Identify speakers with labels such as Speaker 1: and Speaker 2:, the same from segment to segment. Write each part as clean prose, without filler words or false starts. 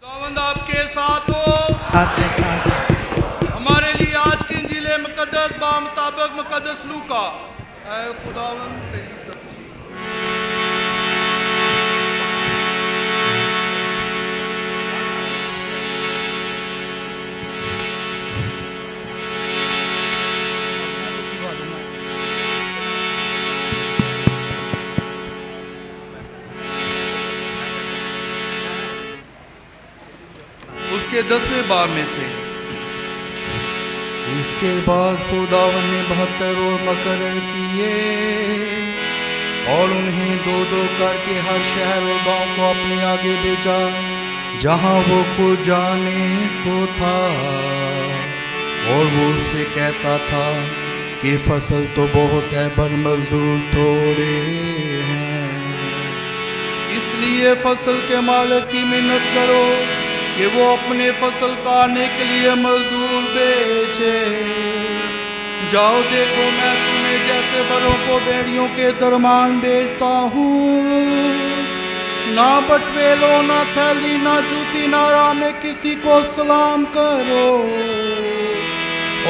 Speaker 1: خداوند آپ کے ساتھ ہو۔
Speaker 2: آپ کے ساتھ
Speaker 1: ہمارے لیے آج کی انجیل مقدس بامطابق مقدس لوکا۔ اے خداوند تیری ترجیح۔ اس کے 10ویں باب میں سے اس کے بعد خداوند نے 72 اور مقرر کیے اور انہیں 2 کر کے ہر شہر اور گاؤں کو اپنے آگے بھیجا جہاں وہ خود جانے کو تھا، اور وہ اس سے کہتا تھا کہ فصل تو بہت ہے پر مزدور تھوڑے ہیں، اس لیے فصل کے مالک کی محنت کرو کہ وہ اپنے فصل کاٹنے کے لیے مزدور بھیجے۔ جاؤ دیکھو میں تمہیں جیسے بروں کو بھیڑیوں کے درمیان بھیجتا ہوں، نہ بٹوے لو، نہ تھیلی، نہ جوتی، نہ راہ میں کسی کو سلام کرو،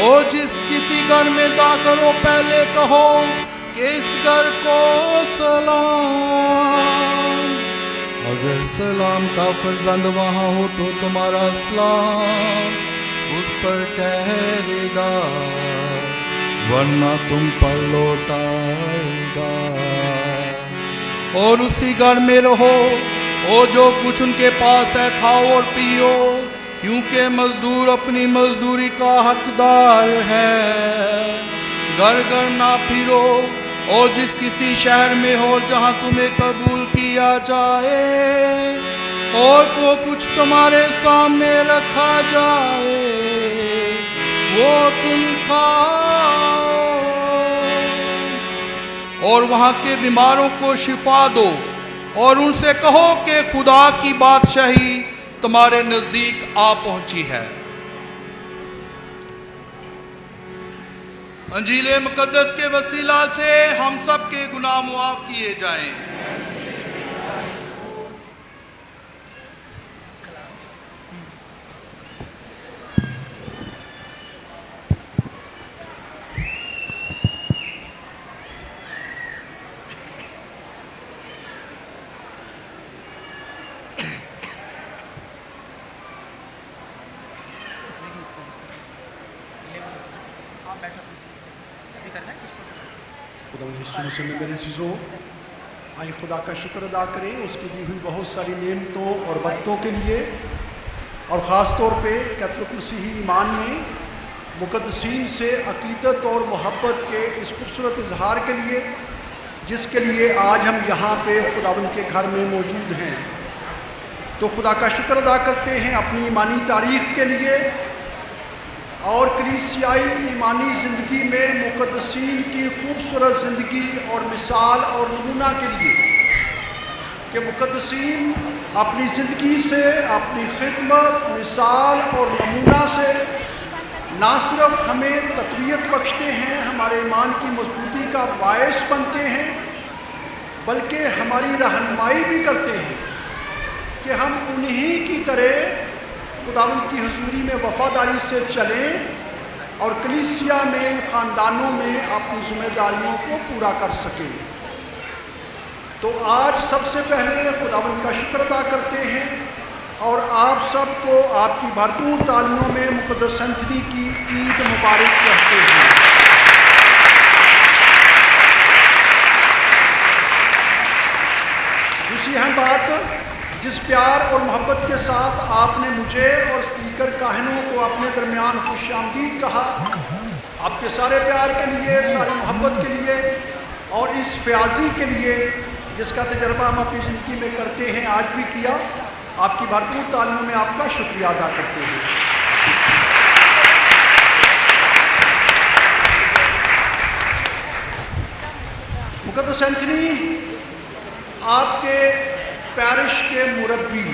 Speaker 1: اور جس کسی گھر میں داخل ہو پہلے کہو کہ اس گھر کو سلام۔ اگر سلام کا فرزند وہاں ہو تو تمہارا سلام اس پر ٹھہرے گا، ورنہ تم پر لوٹ آئے گا، اور اسی گھر میں رہو، اور جو کچھ ان کے پاس ہے کھاؤ اور پیو، کیونکہ مزدور اپنی مزدوری کا حقدار ہے۔ گھر گھر نہ پھرو، اور جس کسی شہر میں ہو جہاں تمہیں قبول کیا جائے اور جو کچھ تمہارے سامنے رکھا جائے وہ تم کھاؤ، اور وہاں کے بیماروں کو شفا دو، اور ان سے کہو کہ خدا کی بادشاہی تمہارے نزدیک آ پہنچی ہے۔ انجیل مقدس کے وسیلہ سے ہم سب کے گناہ معاف کیے جائیں۔
Speaker 3: خدا یسوع مسیح میں میرے عزیزوں، آئیں خدا کا شکر ادا کریں اس کی دی ہوئی بہت ساری نعمتوں اور برکتوں کے لیے، اور خاص طور پہ کیتھولک مسیحی ایمان میں مقدسین سے عقیدت اور محبت کے اس خوبصورت اظہار کے لیے جس کے لیے آج ہم یہاں پہ خداوند کے گھر میں موجود ہیں۔ تو خدا کا شکر ادا کرتے ہیں اپنی ایمانی تاریخ کے لیے اور کلیسیائی ایمانی زندگی میں مقدسین کی خوبصورت زندگی اور مثال اور نمونہ کے لیے کہ مقدسین اپنی زندگی سے، اپنی خدمت، مثال اور نمونہ سے نہ صرف ہمیں تقویت بخشتے ہیں، ہمارے ایمان کی مضبوطی کا باعث بنتے ہیں، بلکہ ہماری رہنمائی بھی کرتے ہیں کہ ہم انہی کی طرح خداوند کی حضوری میں وفاداری سے چلیں اور کلیسیا میں، خاندانوں میں اپنی ذمہ داریوں کو پورا کر سکیں۔ تو آج سب سے پہلے خداوند کا شکر ادا کرتے ہیں اور آپ سب کو آپ کی بھرپور تالیوں میں مقدس اینتھنی کی عید مبارک کہتے ہیں۔ دوسری اہم بات، جس پیار اور محبت کے ساتھ آپ نے مجھے اور اسپیکر کاہنوں کو اپنے درمیان خوش آمدید کہا، آپ کے سارے پیار کے لیے، ساری محبت کے لیے اور اس فیاضی کے لیے جس کا تجربہ ہم اپنی زندگی میں کرتے ہیں، آج بھی کیا، آپ کی بھرپور تالیوں میں آپ کا شکریہ ادا کرتے ہیں۔ مقدس اینتھنی آپ کے پیرش کے مربی،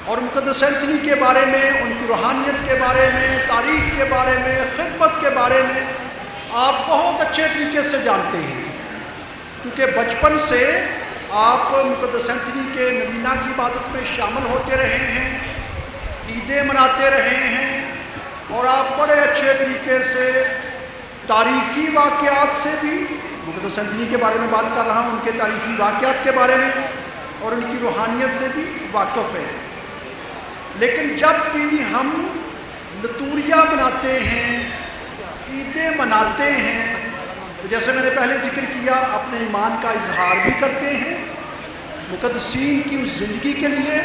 Speaker 3: اور مقدس اینتھنی کے بارے میں، ان کی روحانیت کے بارے میں، تاریخ کے بارے میں، خدمت کے بارے میں آپ بہت اچھے طریقے سے جانتے ہیں، کیونکہ بچپن سے آپ مقدس اینتھنی کے نوینہ کی عبادت میں شامل ہوتے رہے ہیں، عیدیں مناتے رہے ہیں، اور آپ بڑے اچھے طریقے سے تاریخی واقعات سے بھی، مقدس اینتھنی کے بارے میں بات کر رہا ہوں، ان کے تاریخی واقعات کے بارے میں اور ان کی روحانیت سے بھی واقف ہے۔ لیکن جب بھی ہم لتوریہ مناتے ہیں، عیدیں مناتے ہیں، تو جیسے میں نے پہلے ذکر کیا، اپنے ایمان کا اظہار بھی کرتے ہیں مقدسین کی اس زندگی کے لیے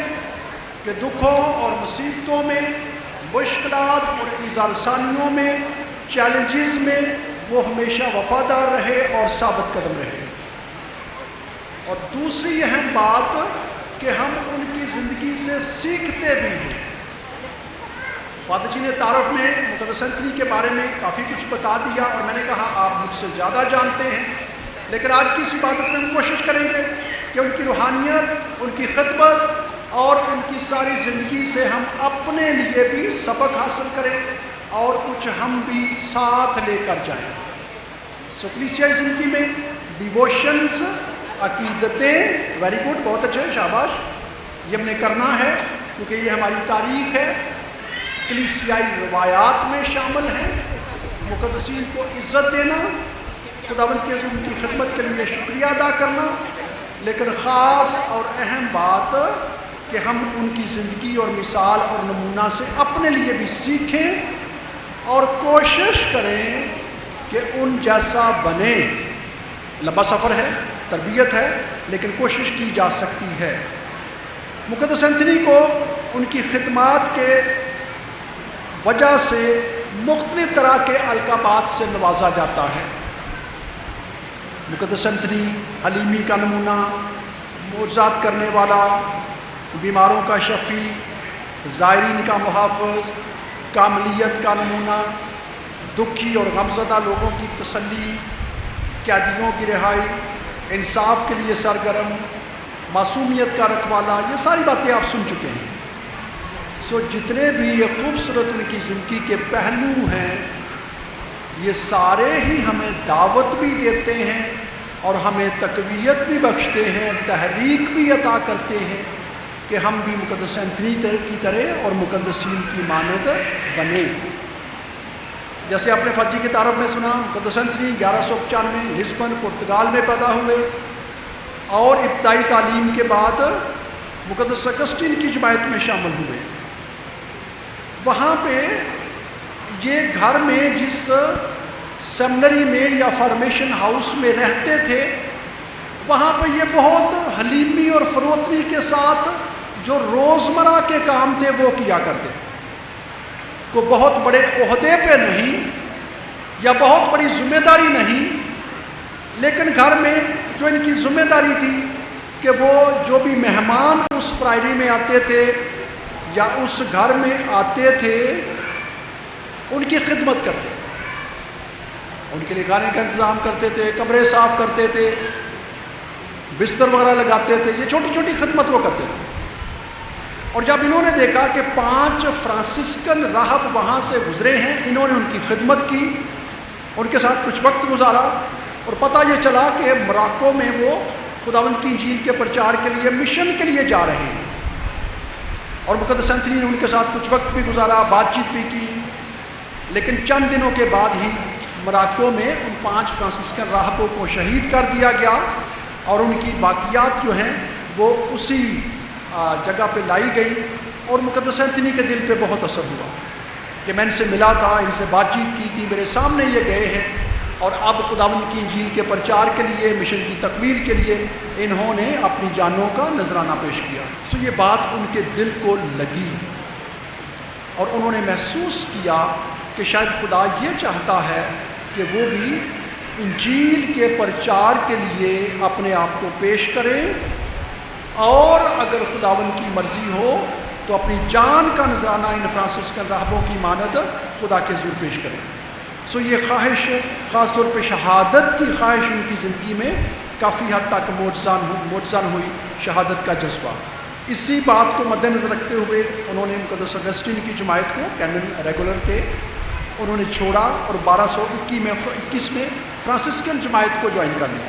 Speaker 3: کہ دکھوں اور مصیبتوں میں، مشکلات اور ایذارسانیوں میں، چیلنجز میں وہ ہمیشہ وفادار رہے اور ثابت قدم رہے۔ اور دوسری اہم بات کہ ہم ان کی زندگی سے سیکھتے بھی ہیں۔ فادر جی نے تعارف میں مقدس اینتھنی کے بارے میں کافی کچھ بتا دیا، اور میں نے کہا آپ مجھ سے زیادہ جانتے ہیں، لیکن آج کی اس عبادت میں ہم کوشش کریں گے کہ ان کی روحانیت، ان کی خدمت اور ان کی ساری زندگی سے ہم اپنے لیے بھی سبق حاصل کریں اور کچھ ہم بھی ساتھ لے کر جائیں۔ کلیسیائی زندگی میں ڈیووشنز، عقیدتیں، ویری گڈ، بہت اچھے، شاباش، یہ ہم نے کرنا ہے کیونکہ یہ ہماری تاریخ ہے۔ کلیسیائی روایات میں شامل ہیں، مقدسین کو عزت دینا، خداوند کے ان کی خدمت کے لیے شکریہ ادا کرنا، لیکن خاص اور اہم بات کہ ہم ان کی زندگی اور مثال اور نمونہ سے اپنے لیے بھی سیکھیں اور کوشش کریں کہ ان جیسا بنے۔ لمبا سفر ہے، تربیت ہے، لیکن کوشش کی جا سکتی ہے۔ مقدس اینتھنی کو ان کی خدمات کے وجہ سے مختلف طرح کے القابات سے نوازا جاتا ہے۔ مقدس اینتھنی حلیمی کا نمونہ، معجزات کرنے والا، بیماروں کا شفیع، زائرین کا محافظ، کاملیت کا نمونہ، دکھی اور غمزدہ لوگوں کی تسلی، قیدیوں کی رہائی، انصاف کے لیے سرگرم، معصومیت کا رکھوالا، یہ ساری باتیں آپ سن چکے ہیں۔ جتنے بھی یہ خوبصورت ان کی زندگی کے پہلو ہیں، یہ سارے ہی ہمیں دعوت بھی دیتے ہیں اور ہمیں تقویت بھی بخشتے ہیں، تحریک بھی عطا کرتے ہیں کہ ہم بھی مقدس اینتھنی کی طرح اور مقدسین کی مانند بنیں۔ جیسے آپ نے فاجی کے تعارف میں سنا، مقدس اینتھنی 1195 لسبن پرتگال میں پیدا ہوئے اور ابتدائی تعلیم کے بعد مقدس اگسٹین کی جماعت میں شامل ہوئے۔ وہاں پہ یہ گھر میں جس سیمنری میں یا فارمیشن ہاؤس میں رہتے تھے، وہاں پہ یہ بہت حلیمی اور فروتنی کے ساتھ جو روزمرہ کے کام تھے وہ کیا کرتے تھے۔ کو بہت بڑے عہدے پہ نہیں یا بہت بڑی ذمہ داری نہیں، لیکن گھر میں جو ان کی ذمہ داری تھی کہ وہ جو بھی مہمان اس فرائیڈی میں آتے تھے یا اس گھر میں آتے تھے ان کی خدمت کرتے تھے، ان کے لیے کھانے کا انتظام کرتے تھے، کمرے صاف کرتے تھے، بستر وغیرہ لگاتے تھے، یہ چھوٹی چھوٹی خدمت وہ کرتے تھے۔ اور جب انہوں نے دیکھا کہ 5 فرانسسکن راہب وہاں سے گزرے ہیں، انہوں نے ان کی خدمت کی، ان کے ساتھ کچھ وقت گزارا، اور پتہ یہ چلا کہ موراکو میں وہ خداوند کی انجیل کے پرچار کے لیے مشن کے لیے جا رہے ہیں۔ اور مقدس اینتھنی نے ان کے ساتھ کچھ وقت بھی گزارا، بات چیت بھی کی، لیکن چند دنوں کے بعد ہی موراکو میں ان 5 فرانسسکن راہبوں کو شہید کر دیا گیا، اور ان کی باقیات جو ہیں وہ اسی جگہ پہ لائی گئی۔ اور مقدس اینتھنی کے دل پہ بہت اثر ہوا کہ میں ان سے ملا تھا، ان سے بات چیت کی تھی، میرے سامنے یہ گئے ہیں، اور اب خداوند کی انجیل کے پرچار کے لیے، مشن کی تکمیل کے لیے انہوں نے اپنی جانوں کا نذرانہ پیش کیا۔ یہ بات ان کے دل کو لگی اور انہوں نے محسوس کیا کہ شاید خدا یہ چاہتا ہے کہ وہ بھی انجیل کے پرچار کے لیے اپنے آپ کو پیش کرے، اور اگر خداوند کی مرضی ہو تو اپنی جان کا نذرانہ ان فرانسسکن راہبوں کی مانند خدا کے حضور پیش کرے۔ یہ خواہش، خاص طور پہ شہادت کی خواہش ان کی زندگی میں کافی حد تک معجزان ہوئی، شہادت کا جذبہ۔ اسی بات کو مد نظر رکھتے ہوئے انہوں نے مقدس اگسٹین کی جماعت کو، کینن ریگولر تھے، انہوں نے چھوڑا اور 1221 میں فرانسسکن جماعت کو جوائن کر لیا۔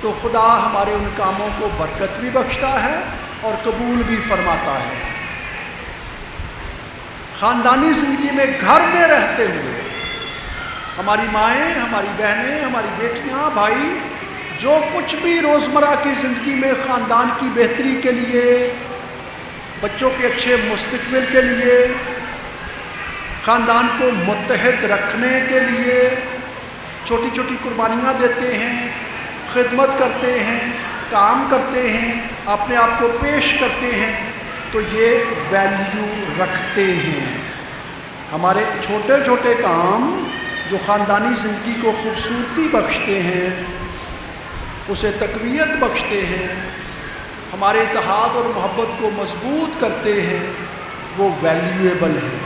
Speaker 3: تو خدا ہمارے ان کاموں کو برکت بھی بخشتا ہے اور قبول بھی فرماتا ہے۔ خاندانی زندگی میں گھر میں رہتے ہوئے ہماری مائیں، ہماری بہنیں، ہماری بیٹیاں، بھائی جو کچھ بھی روزمرہ کی زندگی میں خاندان کی بہتری کے لیے، بچوں کے اچھے مستقبل کے لیے، خاندان کو متحد رکھنے کے لیے چھوٹی چھوٹی قربانیاں دیتے ہیں، خدمت کرتے ہیں، کام کرتے ہیں، اپنے آپ کو پیش کرتے ہیں، تو یہ ویلیو رکھتے ہیں۔ ہمارے چھوٹے چھوٹے کام جو خاندانی زندگی کو خوبصورتی بخشتے ہیں، اسے تقویت بخشتے ہیں، ہمارے اتحاد اور محبت کو مضبوط کرتے ہیں، وہ ویلیویبل ہے۔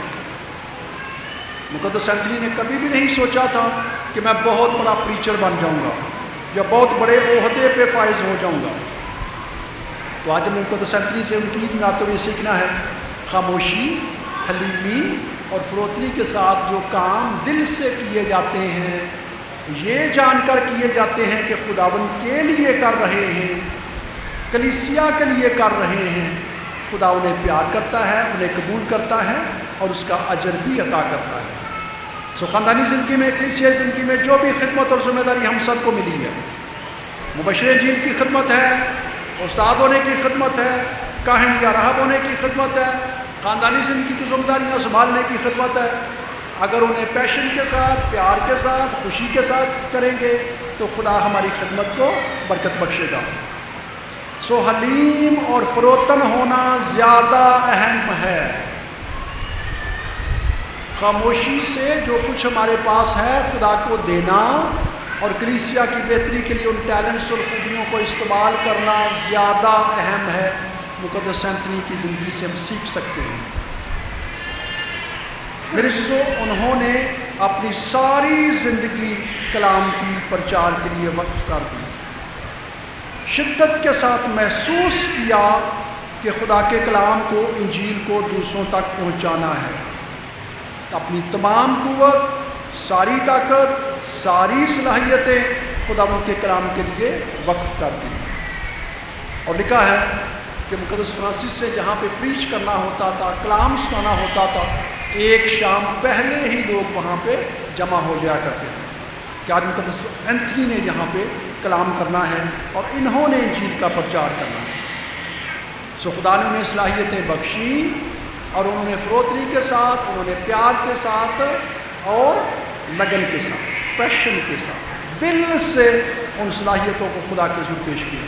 Speaker 3: مقدس اینتھنی نے کبھی بھی نہیں سوچا تھا کہ میں بہت بڑا پریچر بن جاؤں گا یا بہت بڑے عہدے پہ فائز ہو جاؤں گا۔ تو آج ہمیں مقدس اینتھنی سے ان کی عید مناتے ہوئے سیکھنا ہے خاموشی، حلیمی اور فروتنی کے ساتھ جو کام دل سے کیے جاتے ہیں، یہ جان کر کیے جاتے ہیں کہ خداوند کے لیے کر رہے ہیں، کلیسیا کے لیے کر رہے ہیں، خدا انہیں پیار کرتا ہے، انہیں قبول کرتا ہے اور اس کا اجر بھی عطا کرتا ہے۔ خاندانی زندگی میں، کلیسیائی زندگی میں جو بھی خدمت اور ذمہ داری ہم سب کو ملی ہے، مبشر انجیل کی خدمت ہے، استاد ہونے کی خدمت ہے، کاہن یا راہب ہونے کی خدمت ہے، خاندانی زندگی کی ذمہ داریاں سنبھالنے کی خدمت ہے، اگر انہیں پیشن کے ساتھ، پیار کے ساتھ، خوشی کے ساتھ کریں گے تو خدا ہماری خدمت کو برکت بخشے گا۔ حلیم اور فروتن ہونا زیادہ اہم ہے۔ خاموشی سے جو کچھ ہمارے پاس ہے خدا کو دینا اور کلیسیا کی بہتری کے لیے ان ٹیلنٹس اور خوبیوں کو استعمال کرنا زیادہ اہم ہے۔ مقدس اینتھنی کی زندگی سے ہم سیکھ سکتے ہیں۔ میرے عزیزو، انہوں نے اپنی ساری زندگی کلام کی پرچار کے لیے وقف کر دی، شدت کے ساتھ محسوس کیا کہ خدا کے کلام کو، انجیل کو دوسروں تک پہنچانا ہے۔ اپنی تمام قوت، ساری طاقت، ساری صلاحیتیں خدا ان کے کلام کے لیے وقف کر دی۔ اور لکھا ہے کہ مقدس فرانسس سے جہاں پہ پریچ کرنا ہوتا تھا، کلام سنانا ہوتا تھا، ایک شام پہلے ہی لوگ وہاں پہ جمع ہو جایا کرتے تھے کہ آج مقدس اینتھنی نے یہاں پہ کلام کرنا ہے اور انہوں نے انجیل کا پرچار کرنا ہے۔ خدا نے انہیں صلاحیتیں بخشی اور انہوں نے فروتنی کے ساتھ، انہوں نے پیار کے ساتھ اور لگن کے ساتھ، پیشن کے ساتھ، دل سے ان صلاحیتوں کو خدا کے حضور پیش کیا۔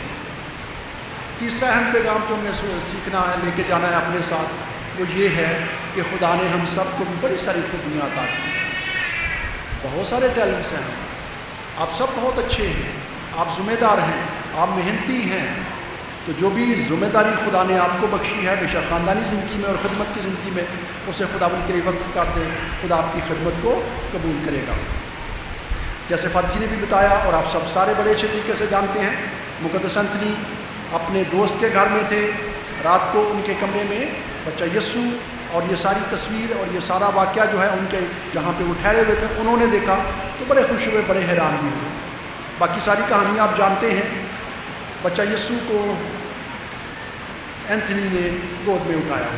Speaker 3: تیسرا اہم پیغام جو ہم نے سیکھنا ہے، لے کے جانا ہے اپنے ساتھ، وہ یہ ہے کہ خدا نے ہم سب کو بڑی ساری خوبیاں عطا کی، بہت سارے ٹیلنٹس ہیں، آپ سب بہت اچھے ہیں، آپ ذمہ دار ہیں، آپ محنتی ہیں، تو جو بھی ذمہ داری خدا نے آپ کو بخشی ہے، بے شک خاندانی زندگی میں اور خدمت کی زندگی میں، اسے خدا ان کے لیے وقف کر دیں، خدا آپ کی خدمت کو قبول کرے گا۔ جیسے فادر جی نے بھی بتایا اور آپ سب سارے بڑے اچھے طریقے سے جانتے ہیں، مقدس اینتھنی اپنے دوست کے گھر میں تھے، رات کو ان کے کمرے میں بچہ یسوع اور یہ ساری تصویر اور یہ سارا واقعہ جو ہے ان کے جہاں پہ وہ ٹھہرے ہوئے تھے انہوں نے دیکھا تو بڑے خوش ہوئے، بڑے حیران بھی ہوئے۔ باقی ساری کہانی آپ جانتے ہیں، بچہ یسوع کو اینتھنی نے گود میں اٹھایا،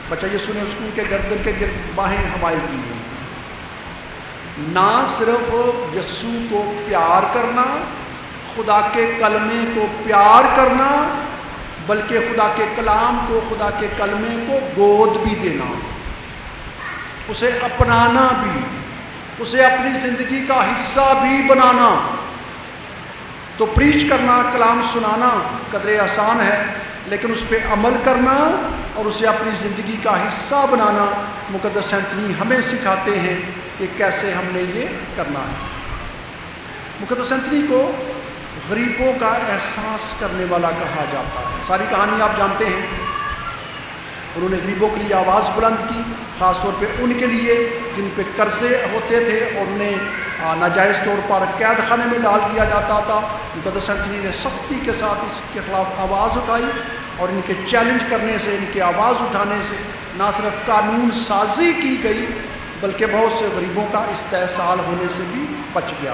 Speaker 3: بچہ یسوع نے اس کو ان کے گردن کے گرد باہیں حمائل کی ہوئی۔ نہ صرف یسوع کو پیار کرنا، خدا کے کلمے کو پیار کرنا، بلکہ خدا کے کلام کو، خدا کے کلمے کو گود بھی دینا، اسے اپنانا بھی، اسے اپنی زندگی کا حصہ بھی بنانا۔ تو پریچ کرنا، کلام سنانا قدرے آسان ہے، لیکن اس پہ عمل کرنا اور اسے اپنی زندگی کا حصہ بنانا مقدس اینتھنی ہمیں سکھاتے ہیں کہ کیسے ہم نے یہ کرنا ہے۔ مقدس اینتھنی کو غریبوں کا احساس کرنے والا کہا جاتا ہے۔ ساری کہانی آپ جانتے ہیں، انہوں نے غریبوں کے لیے آواز بلند کی، خاص طور پہ ان کے لیے جن پہ قرضے ہوتے تھے اور انہیں ناجائز طور پر قید خانے میں ڈال دیا جاتا تھا۔ مقدس اینتھنی نے سختی کے ساتھ اس کے خلاف آواز اٹھائی اور ان کے چیلنج کرنے سے، ان کے آواز اٹھانے سے نہ صرف قانون سازی کی گئی بلکہ بہت سے غریبوں کا استحصال ہونے سے بھی بچ گیا۔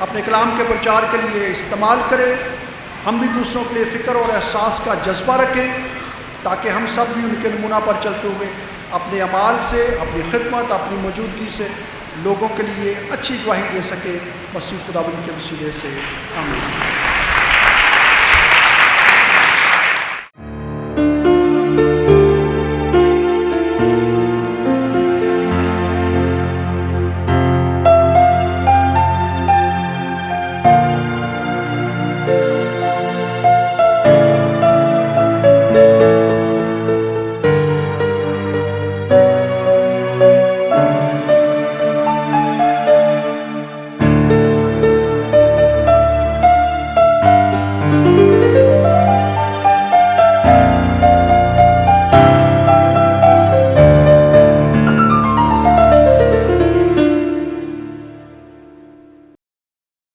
Speaker 3: اپنے کلام کے پرچار کے لیے استعمال کرے. ہم بھی دوسروں کے لیے فکر اور احساس کا جذبہ رکھیں تاکہ ہم سب بھی ان کے نمونہ پر چلتے ہوئے اپنے اعمال سے، اپنی خدمت، اپنی موجودگی سے لوگوں کے لیے اچھی گواہی دے سکیں. مسیح خداوند کے وسیلے سے آمین.